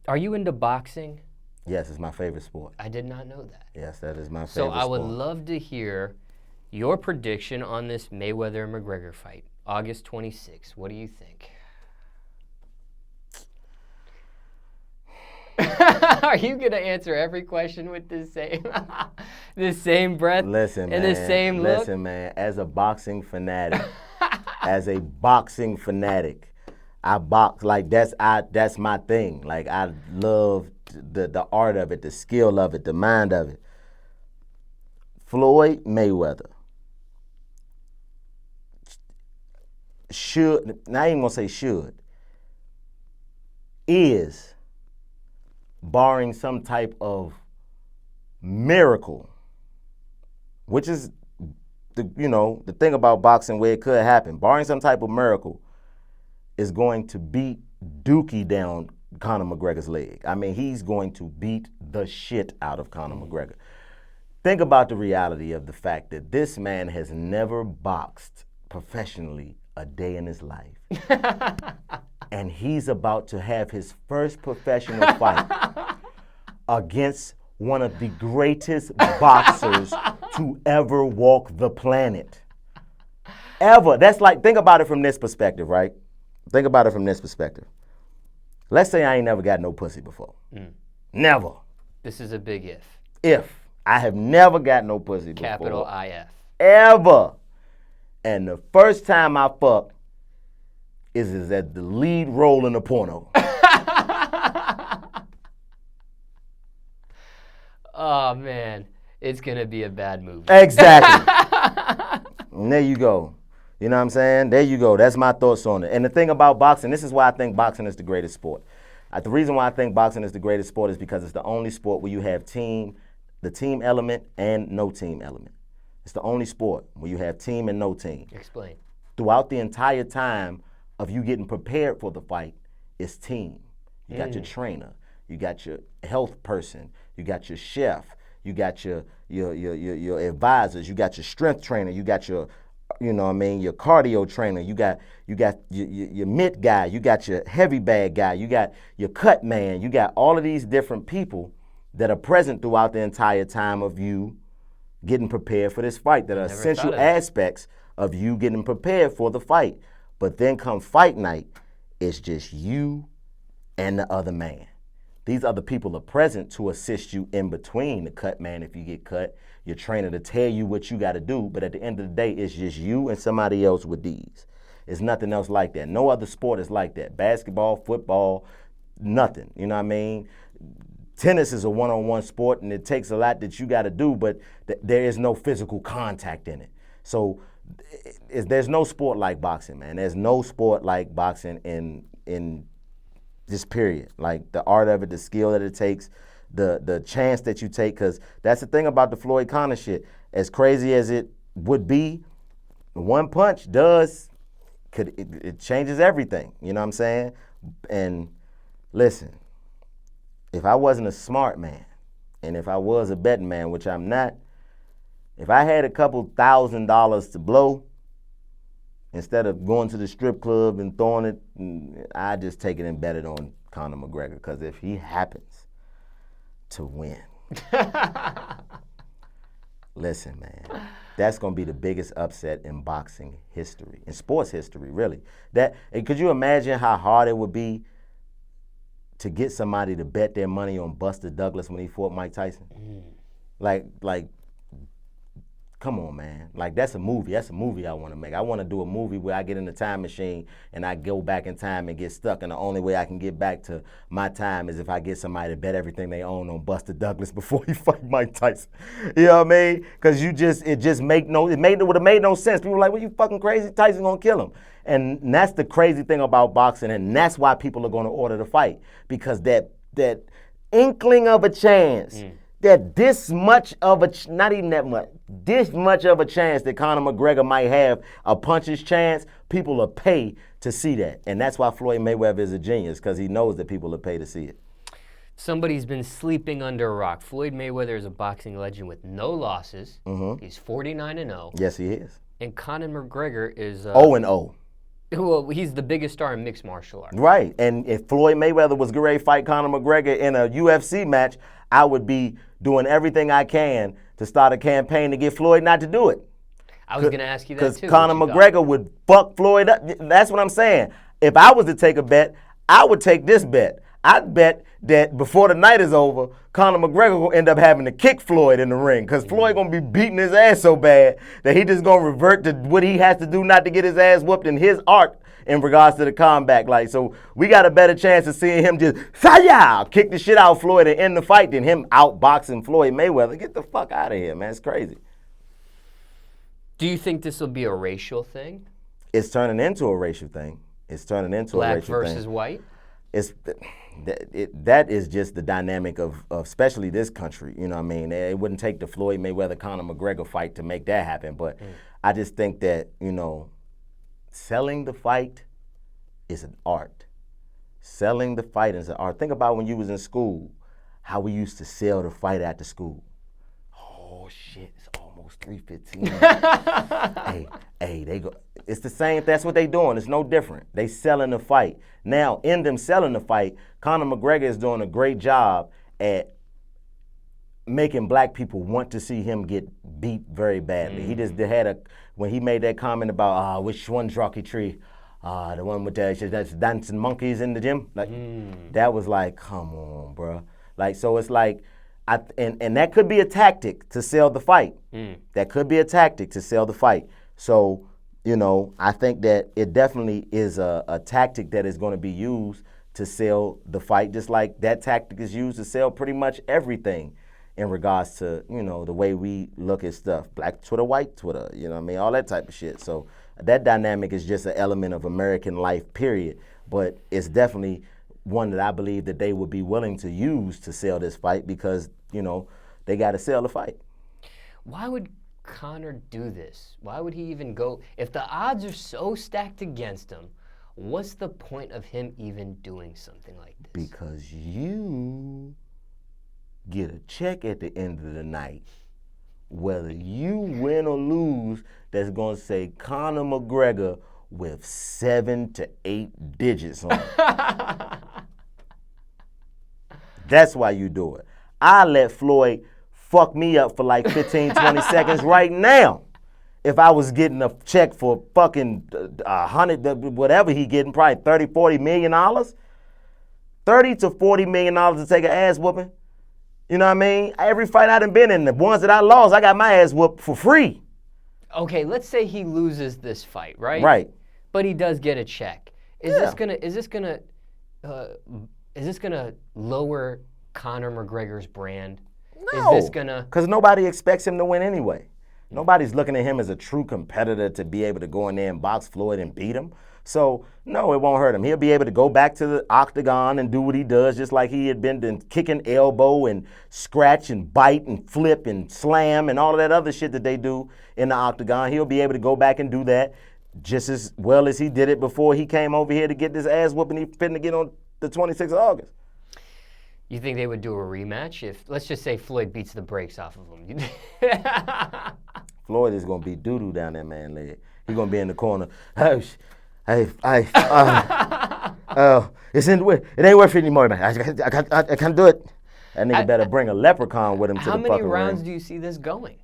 Are you into boxing? Yes, it's my favorite sport. I did not know that. Yes, that is my favorite So I would sport. love to hear your prediction on this Mayweather and McGregor fight, August 26th. What do you think? Are you gonna answer every question with the same breath Listen, and man. the same look? Listen, man. As a boxing fanatic, I box like that's my thing. Like I love the art of it, the skill of it, the mind of it. Floyd Mayweather should, not even gonna say should, is, barring some type of miracle, which is the thing about boxing where it could happen, barring some type of miracle, is going to beat Dookie down Conor McGregor's leg. I mean, he's going to beat the shit out of Conor McGregor. Think about the reality of the fact that this man has never boxed professionally a day in his life. And he's about to have his first professional fight against one of the greatest boxers to ever walk the planet. Ever. That's like, think about it from this perspective, right? Think about it from this perspective. Let's say I ain't never got no pussy before. Never. This is a big if. If. I have never got no pussy before. Capital IF. Ever. And the first time I fuck is at the lead role in a porno. Oh, man. It's going to be a bad movie. Exactly. And there you go. You know what I'm saying? There you go. That's my thoughts on it. And the thing about boxing, this is why I think boxing is the greatest sport. The reason why I think boxing is the greatest sport is because it's the only sport where you have the team element and no team element. It's the only sport where you have team and no team. Explain. Throughout the entire time of you getting prepared for the fight, it's team. You got your trainer, you got your health person, you got your chef, you got your advisors, you got your strength trainer, you got your your cardio trainer, you got your mitt guy, you got your heavy bag guy, you got your cut man, you got all of these different people that are present throughout the entire time of you getting prepared for this fight, that are essential aspects of you getting prepared for the fight. But then come fight night, it's just you and the other man. These other people are present to assist you in between, the cut man if you get cut, your trainer to tell you what you got to do, but at the end of the day, it's just you and somebody else with these. It's nothing else like that. No other sport is like that. Basketball, football, nothing. You know what I mean? Tennis is a one-on-one sport, and it takes a lot that you got to do, but there is no physical contact in it. So there's no sport like boxing, man. There's no sport like boxing in this period. Like the art of it, the skill that it takes, the chance that you take, because that's the thing about the Floyd Conor shit. As crazy as it would be, one punch it changes everything. You know what I'm saying? And listen, if I wasn't a smart man, and if I was a betting man, which I'm not, if I had a couple $1,000 to blow, instead of going to the strip club and throwing it, I just take it and bet it on Conor McGregor. Because if he happens to win, listen, man, that's going to be the biggest upset in boxing history, in sports history, really. Could you imagine how hard it would be to get somebody to bet their money on Buster Douglas when he fought Mike Tyson? Like, come on, man. Like, that's a movie. That's a movie I want to make. I want to do a movie where I get in the time machine and I go back in time and get stuck. And the only way I can get back to my time is if I get somebody to bet everything they own on Buster Douglas before he fight Mike Tyson. You know what I mean? Because it would have made no sense. People were like, well, you fucking crazy? Tyson gonna kill him. And that's the crazy thing about boxing, and that's why people are going to order the fight, because that inkling of a chance, that this much of a, not even that much, this much of a chance that Conor McGregor might have a puncher's chance, people will pay to see that. And that's why Floyd Mayweather is a genius, because he knows that people will pay to see it. Somebody's been sleeping under a rock. Floyd Mayweather is a boxing legend with no losses. He's 49-0. Yes, he is. And Conor McGregor is 0-0. Well, he's the biggest star in mixed martial arts. Right. And if Floyd Mayweather was getting ready to fight Conor McGregor in a UFC match, I would be doing everything I can to start a campaign to get Floyd not to do it. I was going to ask you that too. Because Conor McGregor would fuck Floyd up. That's what I'm saying. If I was to take a bet, I would take this bet. I'd bet that before the night is over, Conor McGregor will end up having to kick Floyd in the ring because Floyd going to be beating his ass so bad that he just going to revert to what he has to do not to get his ass whooped in his art in regards to the combat. Like, so we got a better chance of seeing him just kick the shit out of Floyd and end the fight than him outboxing Floyd Mayweather. Get the fuck out of here, man. It's crazy. Do you think this will be a racial thing? It's turning into a racial thing. It's turning into a racial thing. Black versus white? That is just the dynamic of especially this country. You know what I mean? It wouldn't take the Floyd Mayweather-Conor McGregor fight to make that happen. But I just think that, you know, selling the fight is an art. Selling the fight is an art. Think about when you was in school, how we used to sell the fight after school. Oh, shit, it's almost 3:15. Hey, they go. It's the same. That's what they doing. It's no different. They selling the fight. Now, in them selling the fight, Conor McGregor is doing a great job at making black people want to see him get beat very badly. He just had when he made that comment about which one's Rocky Tree, the one with that's dancing monkeys in the gym. Like that was like, come on, bro. Like, so it's like, and that could be a tactic to sell the fight. That could be a tactic to sell the fight. So, you know, I think that it definitely is a tactic that is going to be used to sell the fight, just like that tactic is used to sell pretty much everything in regards to, you know, the way we look at stuff. Black Twitter, white Twitter, you know what I mean? All that type of shit. So that dynamic is just an element of American life, period. But it's definitely one that I believe that they would be willing to use to sell this fight because, you know, they got to sell the fight. Why would Conor do this? Why would he even go? If the odds are so stacked against him, what's the point of him even doing something like this? Because you get a check at the end of the night, whether you win or lose, that's going to say Conor McGregor with 7 to 8 digits on it. That's why you do it. I let Floyd fuck me up for like 15, 20 seconds right now. If I was getting a check for fucking 100, whatever he getting, probably 30, 40 million dollars, 30 to 40 million dollars to take an ass whooping. You know what I mean? Every fight I done been in, the ones that I lost, I got my ass whooped for free. Okay, let's say he loses this fight, right? Right. But he does get a check. Is this gonna lower Conor McGregor's brand? No, Is this gonna? Because nobody expects him to win anyway. Nobody's looking at him as a true competitor to be able to go in there and box Floyd and beat him. So, no, it won't hurt him. He'll be able to go back to the octagon and do what he does, just like he had been kicking elbow and scratch and bite and flip and slam and all of that other shit that they do in the octagon. He'll be able to go back and do that just as well as he did it before he came over here to get this ass whooping he finna get on the 26th of August. You think they would do a rematch if, let's just say, Floyd beats the brakes off of him? Floyd is gonna be doo-doo down that man leg. He's gonna be in the corner. It's in the way. It ain't worth it anymore, man. I can't do it. That nigga better bring a leprechaun with him to the fucking ring. How many rounds do you see this going?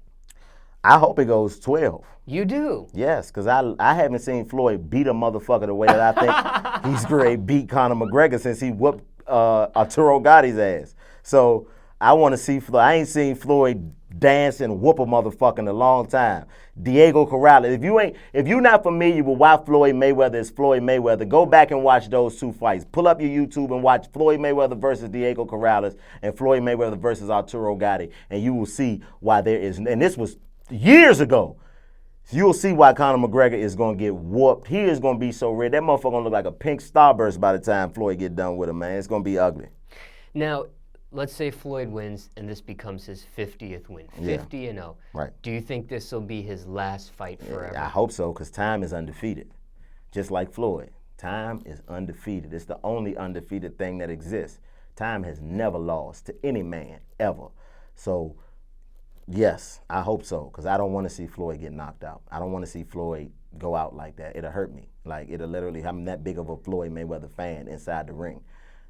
I hope it goes 12. You do? Yes, because I haven't seen Floyd beat a motherfucker the way that I think he's great beat Conor McGregor since he whooped Arturo Gotti's ass. So I want to see Floyd. I ain't seen Floyd dance and whoop a motherfucker in a long time. Diego Corrales. If you're not familiar with why Floyd Mayweather is Floyd Mayweather, go back and watch those two fights. Pull up your YouTube and watch Floyd Mayweather versus Diego Corrales and Floyd Mayweather versus Arturo Gatti, and you will see why there is. And this was years ago. You'll see why Conor McGregor is going to get whooped. He is going to be so red. That motherfucker going to look like a pink starburst by the time Floyd get done with him, man. It's going to be ugly. Now, let's say Floyd wins and this becomes his 50th win. 50-0. Right. Do you think this will be his last fight forever? Yeah, I hope so, because time is undefeated. Just like Floyd. Time is undefeated. It's the only undefeated thing that exists. Time has never lost to any man, ever. So Yes, I hope so, because I don't want to see Floyd get knocked out. I don't want to see Floyd go out like that. It'll hurt me. Like, it'll literally, I'm that big of a Floyd Mayweather fan inside the ring.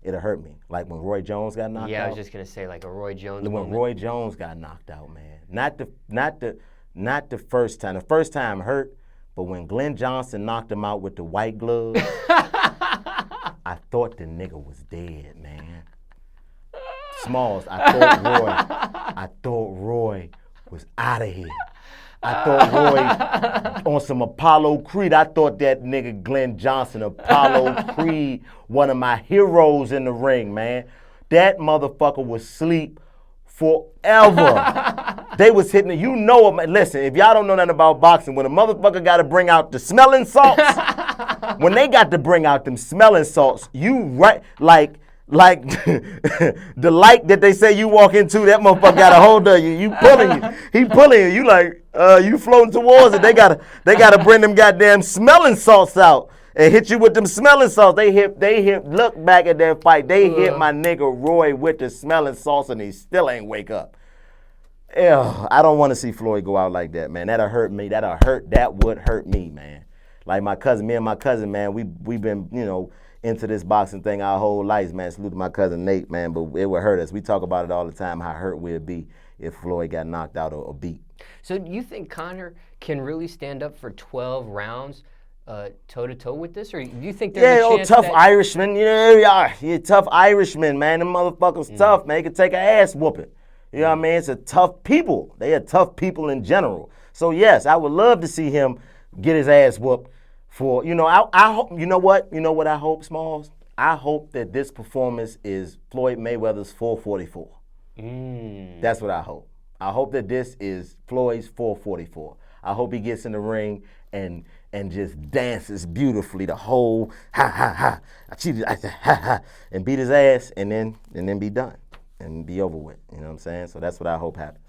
It'll hurt me. Like when Roy Jones got knocked out. Yeah, I was just going to say, like a Roy Jones When moment. Roy Jones got knocked out, man. Not the first time. The first time hurt, but when Glenn Johnson knocked him out with the white glove, I thought the nigga was dead, man. Smallz, I thought Roy was out of here. I thought Roy on some Apollo Creed. I thought that nigga Glenn Johnson, Apollo Creed, one of my heroes in the ring, man. That motherfucker was asleep forever. They was hitting it. You know, listen, if y'all don't know nothing about boxing, when a motherfucker got to bring out the smelling salts, when they got to bring out them smelling salts, you right, like the light that they say you walk into, that motherfucker got a hold of you. You pulling you. He pulling you. You like, you floating towards it. They gotta bring them goddamn smelling salts out and hit you with them smelling salts. They hit, look back at that fight. They hit my nigga Roy with the smelling salts and he still ain't wake up. Ew, I don't want to see Floyd go out like that, man. That would hurt me, man. Like me and my cousin, man, we've been, into this boxing thing our whole lives, man. Salute to my cousin Nate, man, but it would hurt us. We talk about it all the time, how hurt we'd be if Floyd got knocked out or beat. So do you think Conor can really stand up for 12 rounds toe-to-toe with this? Or do you think there's a chance tough Irishman. You're tough Irishman, man. Them motherfuckers tough, man. They can take an ass whooping. You know what I mean? It's a tough people. They are tough people in general. So, yes, I would love to see him get his ass whooped. I hope, you know what I hope, Smallz? I hope that this performance is Floyd Mayweather's 444. That's what I hope. I hope that this is Floyd's 444. I hope he gets in the ring and just dances beautifully the whole I cheated, and beat his ass and then be done and be over with. You know what I'm saying? So that's what I hope happens.